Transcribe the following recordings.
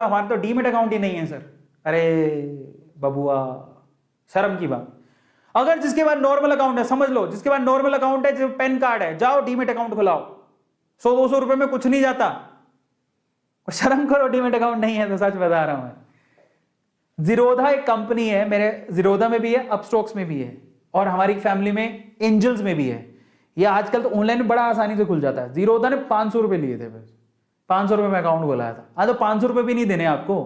हमारे तो demat account ही नहीं है सर। अरे बबुआ, शर्म की बात। अगर जिसके पास नॉर्मल अकाउंट है, समझ लो जिसके पास नॉर्मल अकाउंट है, जो पैन कार्ड है, जाओ डीमेट अकाउंट खुलाओ। 100-200 रुपए में कुछ नहीं जाता। शर्म करो, डीमेट अकाउंट नहीं है तो। सच बता रहा हूं मैं। जीरोधा एक कंपनी है, मेरे जीरोधा में भी है, अपस्टॉक्स में भी है, और हमारी फैमिली में एंजल्स में भी है। ये आजकल तो ऑनलाइन में बड़ा आसानी से खुल जाता है। जीरोधा ने 500 रुपए लिए थे, बस 500 रुपए में अकाउंट खोलाया था। हाँ, तो 500 रुपए भी नहीं देने आपको।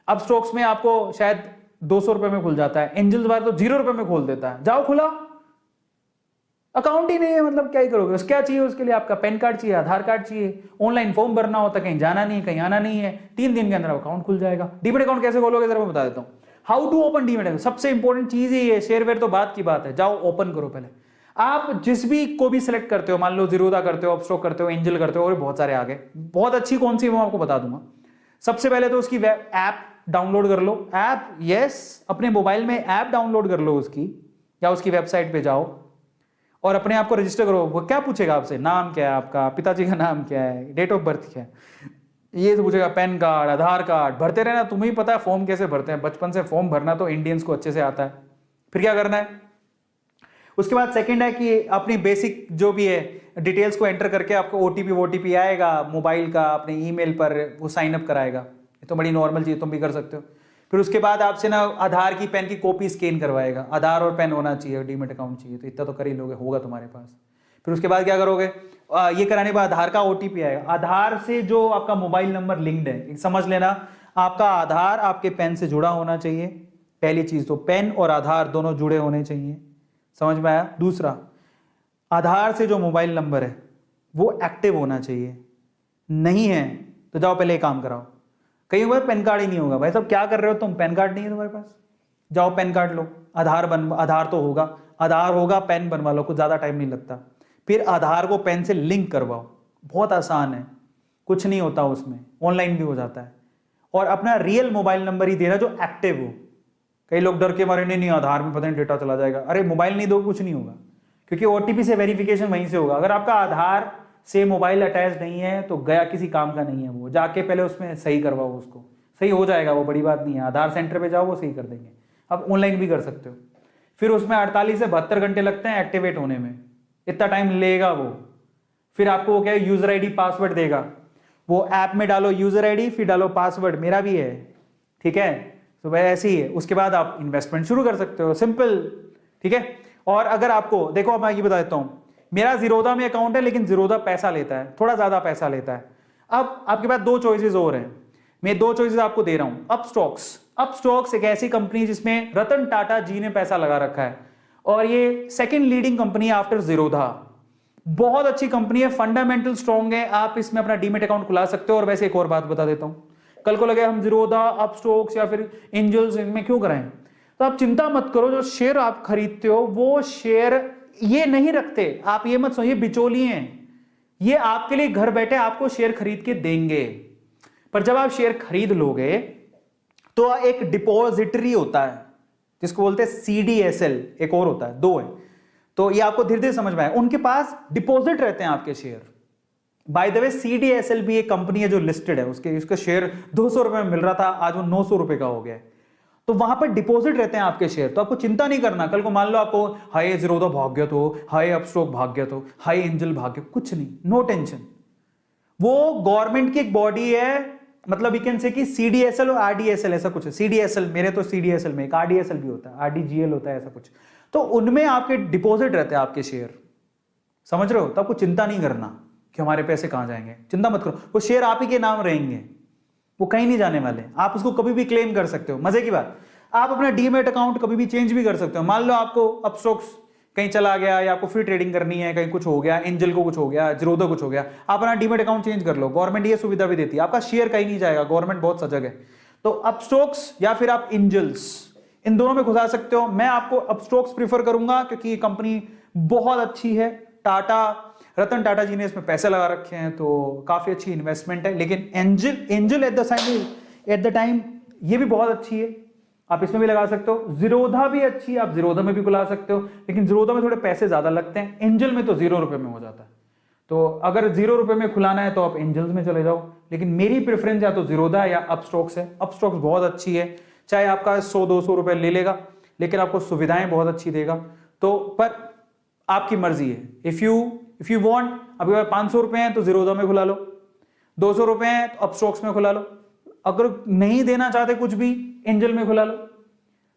अपस्टॉक्स में आपको शायद 200 रुपए में खुल जाता है, एंजल्स वाला तो 0 रुपए में खोल देता है। जाओ खुला, अकाउंट ही नहीं है, मतलब क्या ही करोगे। क्या चाहिए उसके लिए? आपका पैन कार्ड चाहिए, आधार कार्ड चाहिए, ऑनलाइन फॉर्म भरना होता है, कहीं जाना नहीं है, कहीं आना नहीं है, 3 दिन के अंदर अकाउंट खुल जाएगा। डीमेट अकाउंट कैसे खोलोगे जरा मैं बता देता हूँ। How to open demat account, सबसे इंपॉर्टेंट चीज ही है। शेयरवेयर तो बात की बात है, जाओ ओपन करो पहले। आप जिस भी को भी सिलेक्ट करते हो, मान लो जीरोधा करते हो, अपस्टॉक करते हो, एंजल करते हो, और बहुत सारे आगे बहुत अच्छी कौन सी मैं आपको बता दूंगा। सबसे पहले तो उसकी ऐप डाउनलोड कर लो। ऐप, यस, अपने मोबाइल में ऐप डाउनलोड कर लो उसकी, या उसकी वेबसाइट पे जाओ और अपने आप को रजिस्टर करो। वो क्या पूछेगा आपसे? नाम क्या है आपका, पिताजी का नाम क्या है, डेट ऑफ बर्थ क्या है, ये तो पूछेगा। पैन कार्ड, आधार कार्ड भरते रहना। तुम्हें ही पता है फॉर्म कैसे भरते हैं, बचपन से फॉर्म भरना तो इंडियंस को अच्छे से आता है। फिर क्या करना है? उसके बाद सेकंड है कि अपनी बेसिक जो भी है डिटेल्स को एंटर करके आपको ओटीपी आएगा मोबाइल का, अपने ईमेल पर वो साइन अप कराएगा। ये तो बड़ी नॉर्मल चीज, तुम भी कर सकते हो। फिर उसके बाद आपसे ना आधार की पेन की कॉपी स्कैन करवाएगा। आधार और पेन होना चाहिए, डीमेट अकाउंट चाहिए, तो इतना तो कर ही लोगे, होगा तुम्हारे पास। फिर उसके बाद क्या करोगे? ये कराने के बाद आधार का ओटीपी आएगा। आधार से जो आपका मोबाइल नंबर लिंक्ड है, समझ लेना, आपका आधार आपके पेन से जुड़ा होना चाहिए। पहली चीज तो पेन और आधार दोनों जुड़े होने चाहिए, समझ में आया? दूसरा, आधार से जो मोबाइल नंबर है वो एक्टिव होना चाहिए। नहीं है तो जाओ पहले एक काम कराओ। कई बार पैन कार्ड ही नहीं होगा। भाई साहब क्या कर रहे हो तुम, पैन कार्ड नहीं है तुम्हारे पास, जाओ पैन कार्ड लो। आधार तो होगा, आधार होगा, पेन बनवा लो, कुछ ज्यादा टाइम नहीं लगता। फिर आधार को पेन से लिंक करवाओ, बहुत आसान है, कुछ नहीं होता उसमें, ऑनलाइन भी हो जाता है। और अपना रियल मोबाइल नंबर ही देना जो एक्टिव हो। कई लोग डर के मारे नहीं आधार में पता नहीं डेटा चला जाएगा। अरे मोबाइल नहीं दो, कुछ नहीं होगा, क्योंकि ओटीपी से वेरिफिकेशन वहीं से होगा। अगर आपका आधार से मोबाइल अटैच नहीं है तो गया, किसी काम का नहीं है वो। जाके पहले उसमें सही करवाओ, उसको सही हो जाएगा, वो बड़ी बात नहीं है। आधार सेंटर पे जाओ, वो सही कर देंगे। आप ऑनलाइन भी कर सकते हो। फिर उसमें 48 से 72 घंटे लगते हैं एक्टिवेट होने में, इतना टाइम लेगा वो। फिर आपको वो क्या है, यूजर आईडी पासवर्ड देगा। वो ऐप में डालो यूजर आईडी, फिर डालो पासवर्ड, मेरा भी है, ठीक है। तो वह ऐसे ही है। उसके बाद आप इन्वेस्टमेंट शुरू कर सकते हो, सिंपल, ठीक है। और अगर आपको देखो, मैं ये बता देता हूं, मेरा जीरोधा में अकाउंट है, लेकिन जीरोधा पैसा लेता है, थोड़ा ज्यादा पैसा लेता है। अब आपके पास 2 चॉइसेस और हैं, मैं 2 चॉइसेस आपको दे रहा हूं। अपस्टॉक्स एक ऐसी कंपनी जिसमें रतन टाटा जी ने पैसा लगा रखा है, और ये सेकंड लीडिंग कंपनी है आफ्टर जीरोधा। बहुत अच्छी कंपनी है, फंडामेंटल स्ट्रॉन्ग है, आप इसमें अपना डीमेट अकाउंट खुला सकते हो। और वैसे एक और बात बता देता हूं, कल को लगे हम जीरोधा, अपस्टॉक्स या फिर एंजल्स इनमें क्यों कराएं, तो आप चिंता मत करो। जो शेयर आप खरीदते हो वो शेयर ये नहीं रखते, आप ये मत समझिए बिचौलिए हैं। ये आपके लिए घर बैठे आपको शेयर खरीद के देंगे। पर जब आप शेयर खरीद लोगे तो एक डिपॉजिटरी होता है जिसको बोलते हैं सीडीएसएल, एक और होता है, 2 है। तो ये आपको धीरे धीरे समझ में आए। उनके पास डिपॉजिट रहते हैं आपके share. By the way CDSL भी एक कंपनी है जो लिस्टेड है, उसका शेयर 200 रुपए में मिल रहा था, आज वो 900 रुपए का हो गया है। तो वहां पर डिपॉजिट रहते हैं आपके शेयर, तो आपको चिंता नहीं करना। कल को मान लो आपको हाई जीरोधा भाग गया तो, हाई अपस्टॉक भाग गया तो, हाई एंजल भाग गया, कुछ नहीं, नो टेंशन। वो गवर्नमेंट की एक बॉडी है, मतलब यू कैन से कि सीडीएसएल और आरडीएसएल ऐसा कुछ है। सीडीएसएल, मेरे तो सीडीएसएल में, एक आरडीएसएल भी होता है, आरडीजीएल होता है, ऐसा कुछ। तो उनमें आपके डिपॉजिट रहते हैं आपके शेयर, समझ रहे हो? तो आपको चिंता नहीं करना कि हमारे पैसे कहां जाएंगे, चिंता मत करो। वो शेयर आप ही के नाम रहेंगे, वो कहीं नहीं जाने वाले। आप उसको कभी भी क्लेम कर सकते हो। मजे की बात, आप अपना डीमेट अकाउंट कभी भी चेंज भी कर सकते हो। मान लो आपको अपस्टॉक्स कहीं चला गया, या आपको फ्री ट्रेडिंग करनी है, कहीं कुछ हो गया, एंजल को कुछ हो गया, जीरोधा कुछ हो गया, आप अपना डीमेट अकाउंट चेंज कर लो। गवर्नमेंट ये सुविधा भी देती है, आपका शेयर कहीं नहीं जाएगा, गवर्नमेंट बहुत सजग है। तो अपस्टॉक्स या फिर आप एंजल्स, इन दोनों में घुसा सकते हो। मैं आपको अपस्टॉक्स प्रीफर करूंगा क्योंकि ये कंपनी बहुत अच्छी है। रतन टाटा जी ने इसमें पैसे लगा रखे हैं, तो काफी अच्छी इन्वेस्टमेंट है। लेकिन एंजल एट द टाइम ये भी बहुत अच्छी है, आप इसमें भी लगा सकते हो। जीरोधा भी अच्छी है, आप जीरोधा में भी खुला सकते हो, लेकिन जीरोधा में थोड़े पैसे ज्यादा लगते हैं, एंजल में तो 0 रुपए में हो जाता है। तो अगर 0 रुपए में खुलाना है तो आप एंजल्स में चले जाओ, लेकिन मेरी प्रेफरेंस या तो जीरोधा या अपस्टॉक्स है। अपस्टॉक्स बहुत अच्छी है, चाहे आपका 100-200 रुपए ले लेगा लेकिन आपको सुविधाएं बहुत अच्छी देगा। तो पर आपकी मर्जी है, इफ यू वांट, अभी 500 रुपए हैं तो जीरोधा में खुला लो, 200 रुपए हैं तो अपस्टॉक्स में खुला लो, अगर नहीं देना चाहते कुछ भी एंजल में खुला लो।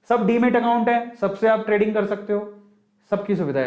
सब डीमेट अकाउंट है, सबसे आप ट्रेडिंग कर सकते हो, सबकी सुविधा है।